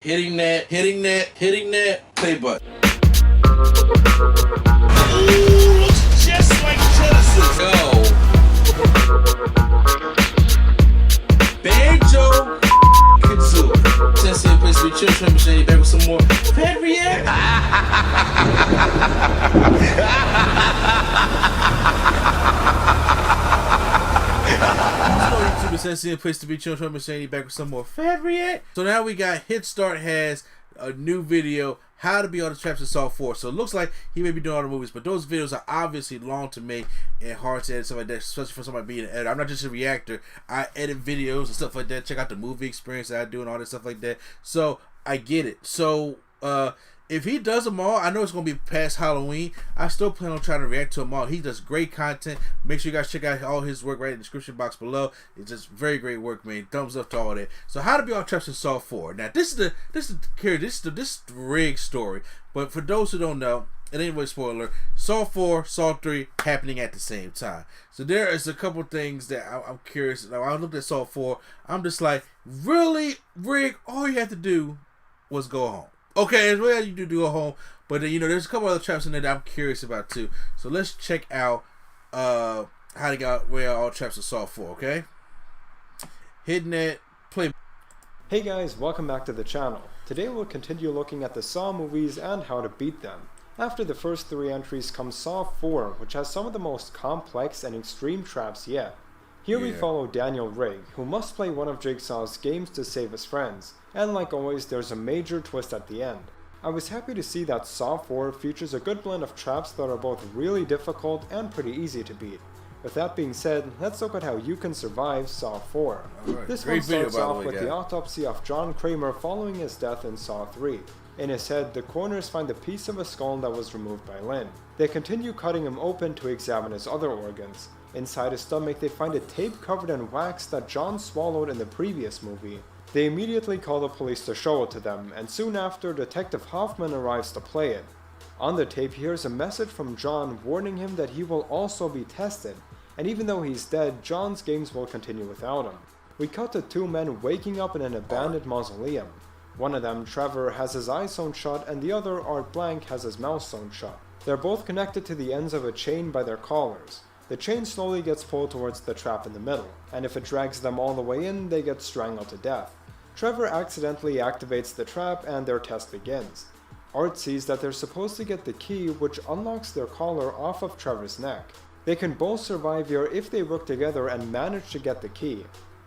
Hitting that play button. Ooh, looks just like Genesis. Yo. Banjo Kazooie. Sensei and place to be chill, trim machine back with some more Pet React. YouTube Sensei and place to be chill, trim machine back with some more Fat React. So now we got HitStart has a new video, how to be on the traps in Saw 4. So it looks like he may be doing all the movies, but those videos are obviously long to make and hard to edit, stuff like that, especially for somebody being an editor. I'm not just a reactor. I edit videos and stuff like that. Check out the movie experience that I do and all that stuff like that. So I get it. So if he does them all, I know it's going to be past Halloween. I still plan on trying to react to them all. He does great content. Make sure you guys check out all his work right in the description box below. It's just very great work, man. Thumbs up to all that. So how to be on traps in Saw 4. Now this is the rig story. But for those who don't know, it ain't really spoiler. Saw 4, Saw 3 happening at the same time. So there is a couple things that I'm curious. Now I looked at Saw 4. I'm just like, really, Rig? All you have to do was go home. Okay, it's really you do go home, but then, there's a couple other traps in there that I'm curious about too. So let's check out how to get where all traps are Saw 4. Okay, hitting that play. Hey guys, welcome back to the channel. Today we'll continue looking at the Saw movies and how to beat them. After the first 3 entries comes Saw 4, which has some of the most complex and extreme traps yet. Here we follow Daniel Rigg, who must play one of Jigsaw's games to save his friends, and like always there's a major twist at the end. I was happy to see that Saw 4 features a good blend of traps that are both really difficult and pretty easy to beat. With that being said, let's look at how you can survive Saw 4. Right. This Great one starts video, off with the autopsy of John Kramer following his death in Saw 3. In his head, the coroners find a piece of a skull that was removed by Lynn. They continue cutting him open to examine his other organs. Inside his stomach, they find a tape covered in wax that John swallowed in the previous movie. They immediately call the police to show it to them, and soon after, Detective Hoffman arrives to play it. On the tape, he hears a message from John warning him that he will also be tested, and even though he's dead, John's games will continue without him. We cut to 2 men waking up in an abandoned mausoleum. One of them, Trevor, has his eyes sewn shut, and the other, Art Blank, has his mouth sewn shut. They're both connected to the ends of a chain by their collars. The chain slowly gets pulled towards the trap in the middle, and if it drags them all the way in, they get strangled to death. Trevor accidentally activates the trap and their test begins. Art sees that they're supposed to get the key, which unlocks their collar off of Trevor's neck. They can both survive here if they work together and manage to get the key.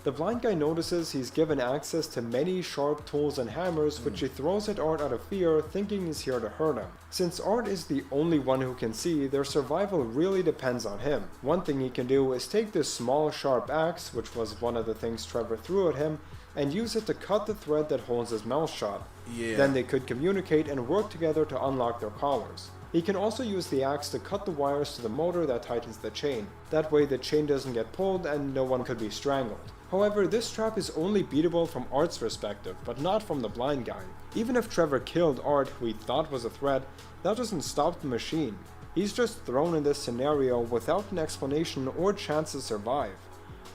The blind guy notices he's given access to many sharp tools and hammers, which he throws at Art out of fear, thinking he's here to hurt him. Since Art is the only one who can see, their survival really depends on him. One thing he can do is take this small sharp axe, which was one of the things Trevor threw at him, and use it to cut the thread that holds his mouth shut. Then they could communicate and work together to unlock their collars. He can also use the axe to cut the wires to the motor that tightens the chain. That way the chain doesn't get pulled and no one could be strangled. However, this trap is only beatable from Art's perspective, but not from the blind guy. Even if Trevor killed Art, who he thought was a threat, that doesn't stop the machine. He's just thrown in this scenario without an explanation or chance to survive.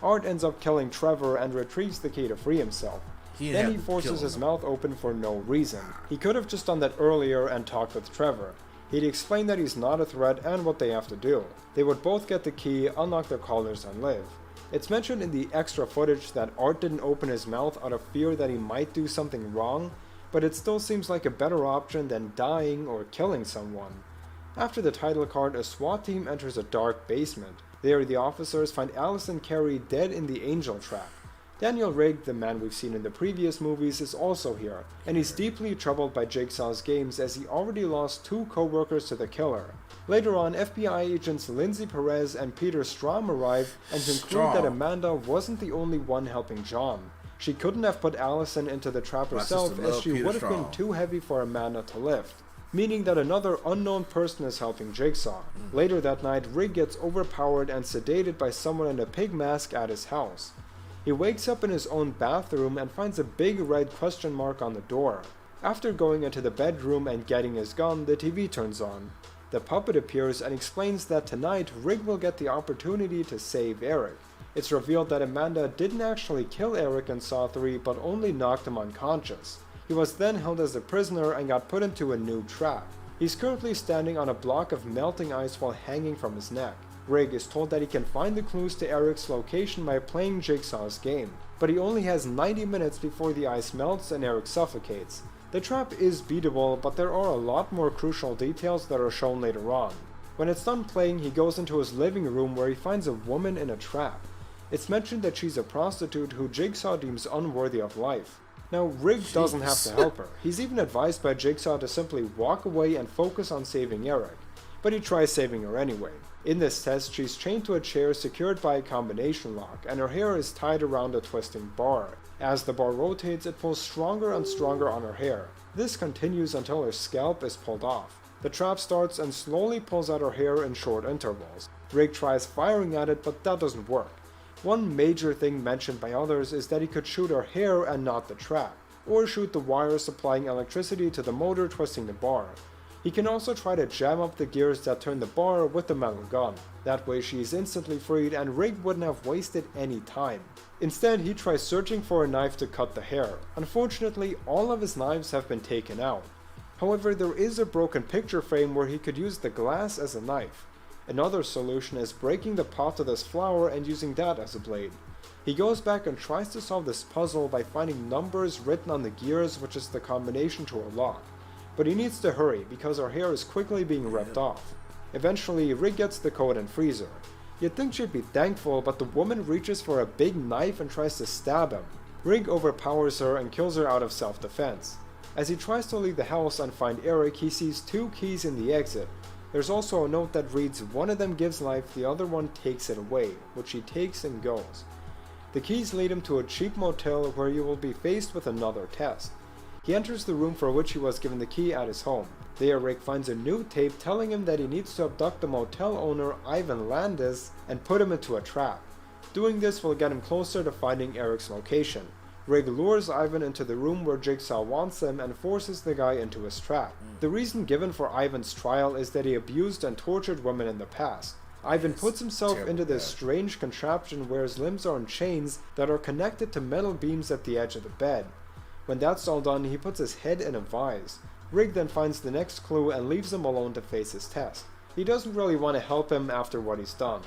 Art ends up killing Trevor and retrieves the key to free himself. Then he forces his mouth open for no reason. He could have just done that earlier and talked with Trevor. He'd explain that he's not a threat and what they have to do. They would both get the key, unlock their collars, and live. It's mentioned in the extra footage that Art didn't open his mouth out of fear that he might do something wrong, but it still seems like a better option than dying or killing someone. After the title card, a SWAT team enters a dark basement. There, the officers find Alice and Carrie dead in the angel trap. Daniel Rigg, the man we've seen in the previous movies, is also here, and he's deeply troubled by Jigsaw's games as he already lost 2 co-workers to the killer. Later on, FBI agents Lindsay Perez and Peter Strom arrive and conclude that Amanda wasn't the only one helping John. She couldn't have put Allison into the trap herself as she would have been too heavy for Amanda to lift, meaning that another unknown person is helping Jigsaw. Later that night, Rigg gets overpowered and sedated by someone in a pig mask at his house. He wakes up in his own bathroom and finds a big red question mark on the door. After going into the bedroom and getting his gun, the TV turns on. The puppet appears and explains that tonight Rigg will get the opportunity to save Eric. It's revealed that Amanda didn't actually kill Eric in Saw 3 but only knocked him unconscious. He was then held as a prisoner and got put into a new trap. He's currently standing on a block of melting ice while hanging from his neck. Rig is told that he can find the clues to Eric's location by playing Jigsaw's game, but he only has 90 minutes before the ice melts and Eric suffocates. The trap is beatable, but there are a lot more crucial details that are shown later on. When it's done playing, he goes into his living room where he finds a woman in a trap. It's mentioned that she's a prostitute who Jigsaw deems unworthy of life. Now, Rig doesn't have to help her. He's even advised by Jigsaw to simply walk away and focus on saving Eric, but he tries saving her anyway. In this test, she's chained to a chair secured by a combination lock, and her hair is tied around a twisting bar. As the bar rotates, it pulls stronger and stronger on her hair. This continues until her scalp is pulled off. The trap starts and slowly pulls out her hair in short intervals. Rig tries firing at it, but that doesn't work. One major thing mentioned by others is that he could shoot her hair and not the trap, or shoot the wire supplying electricity to the motor twisting the bar. He can also try to jam up the gears that turn the bar with the metal gun. That way she is instantly freed and Rig wouldn't have wasted any time. Instead, he tries searching for a knife to cut the hair. Unfortunately, all of his knives have been taken out. However, there is a broken picture frame where he could use the glass as a knife. Another solution is breaking the pot of this flour and using that as a blade. He goes back and tries to solve this puzzle by finding numbers written on the gears, which is the combination to a lock. But he needs to hurry because her hair is quickly being ripped off. Eventually, Rig gets the code and frees her. You'd think she'd be thankful, but the woman reaches for a big knife and tries to stab him. Rig overpowers her and kills her out of self-defense. As he tries to leave the house and find Eric, he sees 2 keys in the exit. There's also a note that reads, one of them gives life, the other one takes it away, which he takes and goes. The keys lead him to a cheap motel where he will be faced with another test. He enters the room for which he was given the key at his home. There, Rick finds a new tape telling him that he needs to abduct the motel owner Ivan Landis and put him into a trap. Doing this will get him closer to finding Eric's location. Rig lures Ivan into the room where Jigsaw wants him and forces the guy into his trap. The reason given for Ivan's trial is that he abused and tortured women in the past. Ivan puts himself into this strange contraption where his limbs are in chains that are connected to metal beams at the edge of the bed. When that's all done, he puts his head in a vise. Rig then finds the next clue and leaves him alone to face his test. He doesn't really want to help him after what he's done.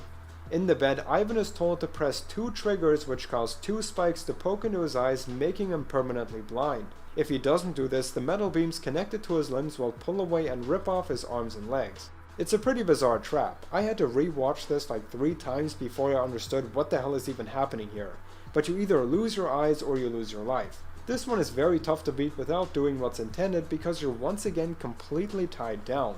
In the bed, Ivan is told to press 2 triggers which cause 2 spikes to poke into his eyes, making him permanently blind. If he doesn't do this, the metal beams connected to his limbs will pull away and rip off his arms and legs. It's a pretty bizarre trap. I had to re-watch this like 3 times before I understood what the hell is even happening here. But you either lose your eyes or you lose your life. This one is very tough to beat without doing what's intended because you're once again completely tied down.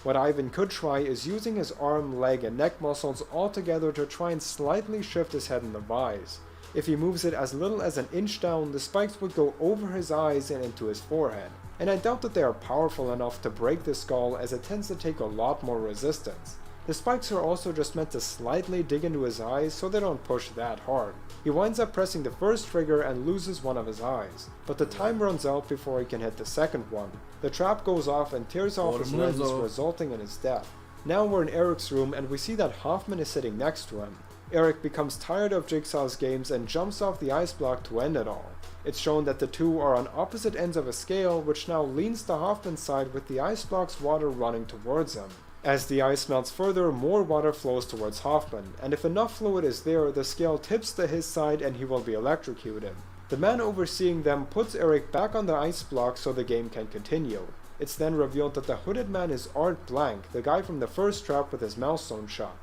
What Ivan could try is using his arm, leg, and neck muscles all together to try and slightly shift his head in the vise. If he moves it as little as an inch down, the spikes would go over his eyes and into his forehead. And I doubt that they are powerful enough to break the skull, as it tends to take a lot more resistance. The spikes are also just meant to slightly dig into his eyes so they don't push that hard. He winds up pressing the first trigger and loses one of his eyes, but the time runs out before he can hit the second one. The trap goes off and tears off his limbs, resulting in his death. Now we're in Eric's room and we see that Hoffman is sitting next to him. Eric becomes tired of Jigsaw's games and jumps off the ice block to end it all. It's shown that the two are on opposite ends of a scale, which now leans to Hoffman's side with the ice block's water running towards him. As the ice melts further, more water flows towards Hoffman, and if enough fluid is there, the scale tips to his side and he will be electrocuted. The man overseeing them puts Eric back on the ice block so the game can continue. It's then revealed that the hooded man is Art Blank, the guy from the first trap with his mouth sewn shut.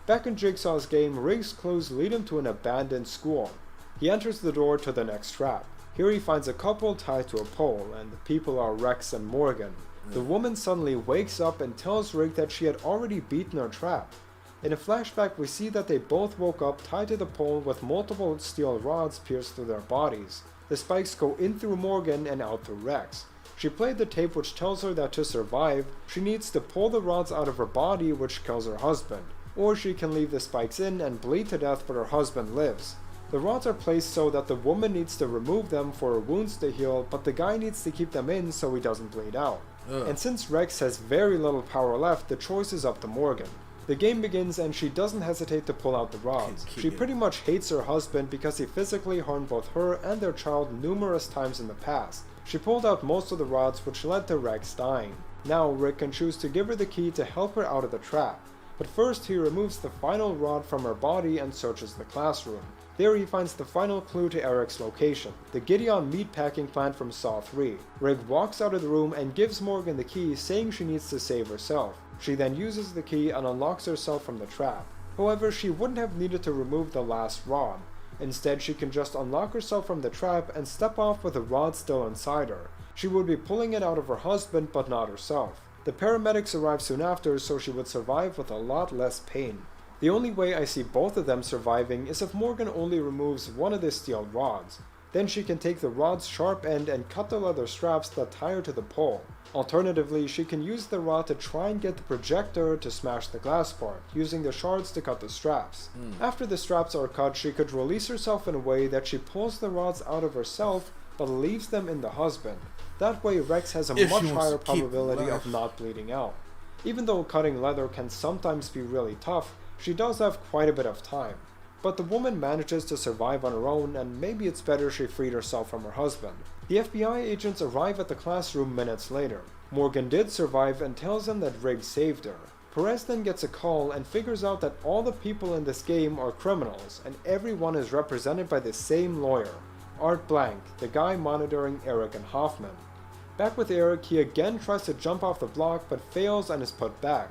Back in Jigsaw's game, Rig's clues lead him to an abandoned school. He enters the door to the next trap. Here he finds a couple tied to a pole, and the people are Rex and Morgan. The woman suddenly wakes up and tells Rig that she had already beaten her trap. In a flashback, we see that they both woke up tied to the pole with multiple steel rods pierced through their bodies. The spikes go in through Morgan and out through Rex. She played the tape which tells her that to survive, she needs to pull the rods out of her body, which kills her husband. Or she can leave the spikes in and bleed to death, but her husband lives. The rods are placed so that the woman needs to remove them for her wounds to heal, but the guy needs to keep them in so he doesn't bleed out. And since Rex has very little power left, the choice is up to Morgan. The game begins and she doesn't hesitate to pull out the rods. She pretty much hates her husband because he physically harmed both her and their child numerous times in the past. She pulled out most of the rods, which led to Rex dying. Now Rick can choose to give her the key to help her out of the trap, but first he removes the final rod from her body and searches the classroom. There he finds the final clue to Eric's location, the Gideon meatpacking plant from Saw 3. Rick walks out of the room and gives Morgan the key, saying she needs to save herself. She then uses the key and unlocks herself from the trap. However, she wouldn't have needed to remove the last rod. Instead, she can just unlock herself from the trap and step off with the rod still inside her. She would be pulling it out of her husband, but not herself. The paramedics arrive soon after, so she would survive with a lot less pain. The only way I see both of them surviving is if Morgan only removes one of the steel rods. Then she can take the rod's sharp end and cut the leather straps that tie her to the pole. Alternatively, she can use the rod to try and get the projector to smash the glass part, using the shards to cut the straps. After the straps are cut, she could release herself in a way that she pulls the rods out of herself, but leaves them in the husband. That way Rex has a much higher probability of not bleeding out. Even though cutting leather can sometimes be really tough, she does have quite a bit of time. But the woman manages to survive on her own, and maybe it's better she freed herself from her husband. The FBI agents arrive at the classroom minutes later. Morgan did survive and tells them that Riggs saved her. Perez then gets a call and figures out that all the people in this game are criminals, and everyone is represented by the same lawyer, Art Blank, the guy monitoring Eric and Hoffman. Back with Eric, he again tries to jump off the block but fails and is put back.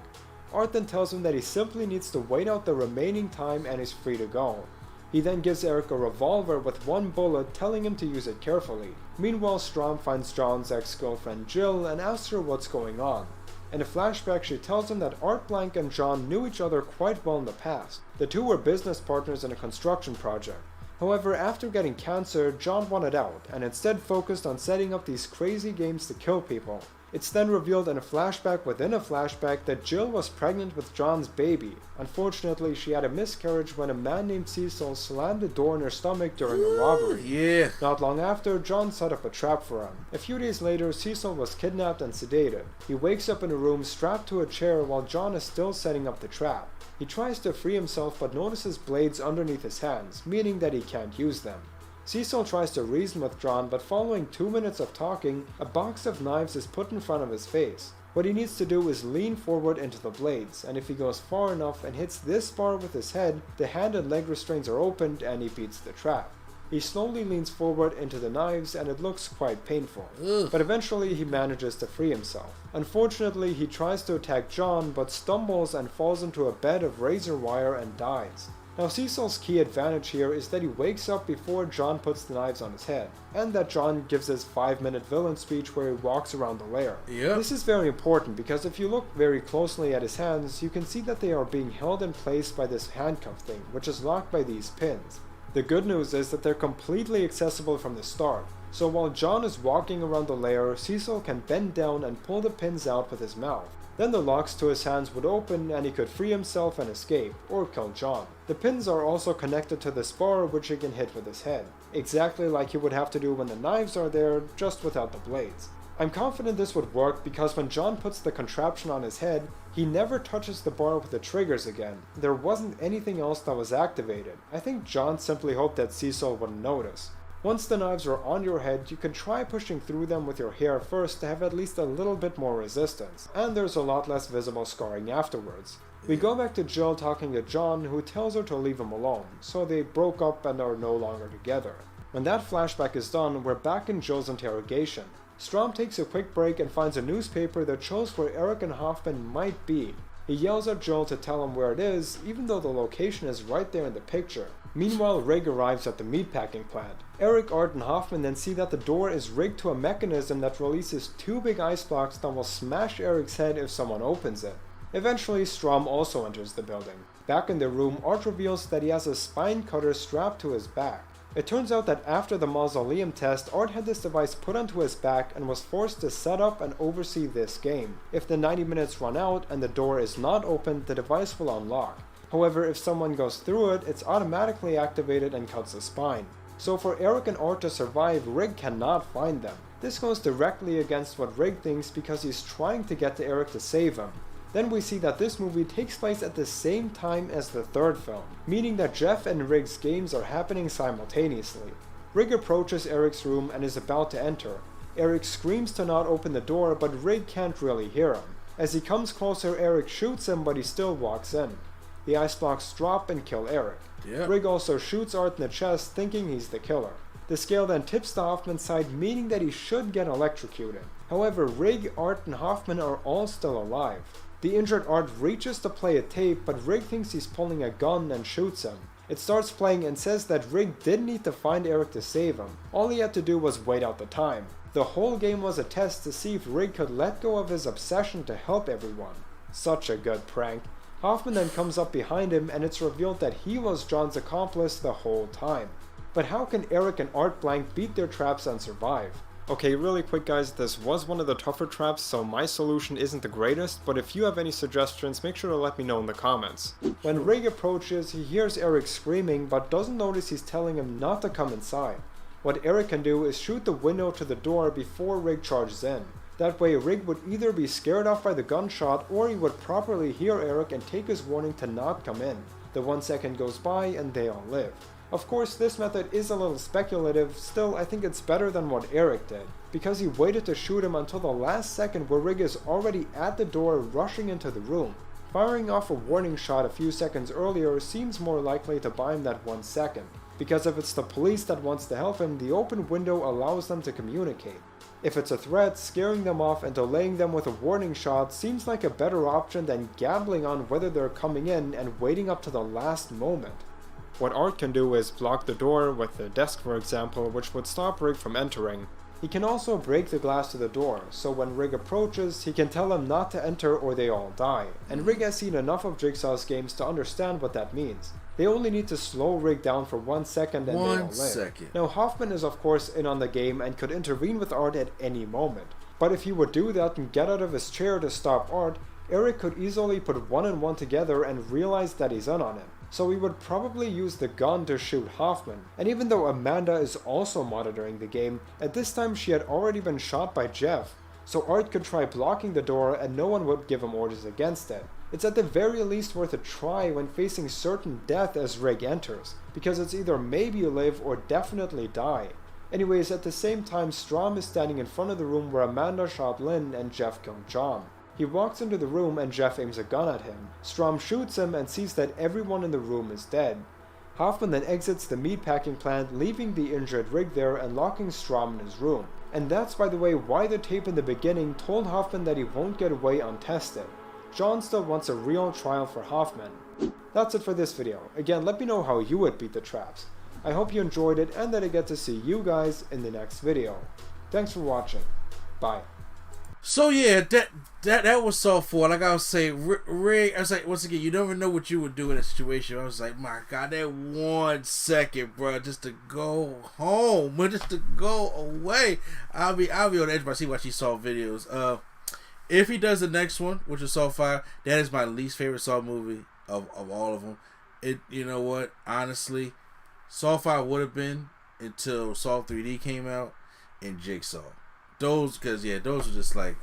Art then tells him that he simply needs to wait out the remaining time and is free to go. He then gives Eric a revolver with one bullet, telling him to use it carefully. Meanwhile, Strom finds John's ex-girlfriend Jill and asks her what's going on. In a flashback, she tells him that Art Blank and John knew each other quite well in the past. The two were business partners in a construction project. However, after getting cancer, John wanted out, and instead focused on setting up these crazy games to kill people. It's then revealed in a flashback within a flashback that Jill was pregnant with John's baby. Unfortunately, she had a miscarriage when a man named Cecil slammed a door in her stomach during a robbery. Not long after, John set up a trap for him. A few days later, Cecil was kidnapped and sedated. He wakes up in a room strapped to a chair while John is still setting up the trap. He tries to free himself but notices blades underneath his hands, meaning that he can't use them. Cecil tries to reason with John, but following 2 minutes of talking, a box of knives is put in front of his face. What he needs to do is lean forward into the blades, and if he goes far enough and hits this bar with his head, the hand and leg restraints are opened and he beats the trap. He slowly leans forward into the knives and it looks quite painful, but eventually he manages to free himself. Unfortunately, he tries to attack John but stumbles and falls into a bed of razor wire and dies. Now Cecil's key advantage here is that he wakes up before John puts the knives on his head, and that John gives his 5-minute villain speech where he walks around the lair. This is very important because if you look very closely at his hands, you can see that they are being held in place by this handcuff thing, which is locked by these pins. The good news is that they're completely accessible from the start, so while John is walking around the lair, Cecil can bend down and pull the pins out with his mouth. Then the locks to his hands would open and he could free himself and escape, or kill John. The pins are also connected to the spar which he can hit with his head, exactly like he would have to do when the knives are there, just without the blades. I'm confident this would work because when John puts the contraption on his head, he never touches the bar with the triggers again. There wasn't anything else that was activated. I think John simply hoped that Cecil wouldn't notice. Once the knives are on your head, you can try pushing through them with your hair first to have at least a little bit more resistance, and there's a lot less visible scarring afterwards. We go back to Jill talking to John, who tells her to leave him alone, so they broke up and are no longer together. When that flashback is done, we're back in Jill's interrogation. Strom takes a quick break and finds a newspaper that shows where Eric and Hoffman might be. He yells at Jill to tell him where it is, even though the location is right there in the picture. Meanwhile, Rig arrives at the meatpacking plant. Eric, Art, and Hoffman then see that the door is rigged to a mechanism that releases 2 big ice blocks that will smash Eric's head if someone opens it. Eventually, Strom also enters the building. Back in the room, Art reveals that he has a spine cutter strapped to his back. It turns out that after the mausoleum test, Art had this device put onto his back and was forced to set up and oversee this game. If the 90 minutes run out and the door is not opened, the device will unlock. However, if someone goes through it, it's automatically activated and cuts the spine. So for Eric and Art to survive, Rig cannot find them. This goes directly against what Rig thinks because he's trying to get to Eric to save him. Then we see that this movie takes place at the same time as the third film, meaning that Jeff and Rig's games are happening simultaneously. Rig approaches Eric's room and is about to enter, Eric screams to not open the door, but Rig can't really hear him. As he comes closer, Eric shoots him, but he still walks in. The ice blocks drop and kill Eric. Yep. Rig also shoots Art in the chest, thinking he's the killer. The scale then tips to Hoffman's side, meaning that he should get electrocuted. However, Rig, Art, and Hoffman are all still alive. The injured Art reaches to play a tape, but Rig thinks he's pulling a gun and shoots him. It starts playing and says that Rig didn't need to find Eric to save him. All he had to do was wait out the time. The whole game was a test to see if Rig could let go of his obsession to help everyone. Such a good prank. Hoffman then comes up behind him and it's revealed that he was John's accomplice the whole time. But how can Eric and Art Blank beat their traps and survive? Okay, really quick guys, this was one of the tougher traps, so my solution isn't the greatest, but if you have any suggestions, make sure to let me know in the comments. When Rig approaches, he hears Eric screaming, but doesn't notice he's telling him not to come inside. What Eric can do is shoot the window to the door before Rig charges in. That way Rig would either be scared off by the gunshot, or he would properly hear Eric and take his warning to not come in. The 1 second goes by and they all live. Of course, this method is a little speculative, still I think it's better than what Eric did, because he waited to shoot him until the last second where Rig is already at the door rushing into the room. Firing off a warning shot a few seconds earlier seems more likely to buy him that 1 second, because if it's the police that wants to help him, the open window allows them to communicate. If it's a threat, scaring them off and delaying them with a warning shot seems like a better option than gambling on whether they're coming in and waiting up to the last moment. What Art can do is block the door with the desk for example, which would stop Rig from entering. He can also break the glass to the door, so when Rig approaches, he can tell him not to enter or they all die, and Rig has seen enough of Jigsaw's games to understand what that means. They only need to slow Rig down for 1 second and they all live. Now Hoffman is of course in on the game and could intervene with Art at any moment, but if he would do that and get out of his chair to stop Art, Eric could easily put 1 and 1 together and realize that he's in on it. So he would probably use the gun to shoot Hoffman. And even though Amanda is also monitoring the game, at this time she had already been shot by Jeff, so Art could try blocking the door and no one would give him orders against it. It's at the very least worth a try when facing certain death as Rig enters, because it's either maybe live or definitely die. Anyways, at the same time Strom is standing in front of the room where Amanda shot Lynn and Jeff killed John. He walks into the room and Jeff aims a gun at him. Strom shoots him and sees that everyone in the room is dead. Hoffman then exits the meatpacking plant, leaving the injured Rig there and locking Strom in his room. And that's by the way why the tape in the beginning told Hoffman that he won't get away untested. John still wants a real trial for Hoffman. That's it for this video. Again, let me know how you would beat the traps. I hope you enjoyed it and that I get to see you guys in the next video. Thanks for watching. Bye. So yeah, that was so fun. Like I was saying, Rig, I was like, once again, you never know what you would do in a situation. I was like, my God, that 1 second, bro, just to go home, just to go away. I'll be on the edge of my seat watching Saw videos. If he does the next one, which is Saw 5, that is my least favorite Saw movie of all of them. You know what? Honestly, Saw 5 would have been until Saw 3D came out and Jigsaw. Those were just like,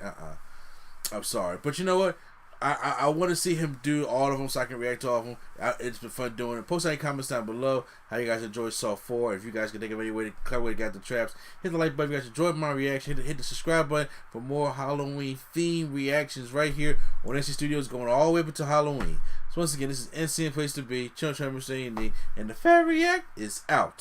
I'm sorry. But you know what? I want to see him do all of them so I can react to all of them. It's been fun doing it. Post any comments down below how you guys enjoyed Saw 4. If you guys can think of any clever way to get the traps, hit the like button if you guys enjoyed my reaction. Hit the subscribe button for more Halloween themed reactions right here on NC Studios going all the way up until Halloween. So once again, this is NC Place to Be. Channel Mercedes, and the Fat React is out.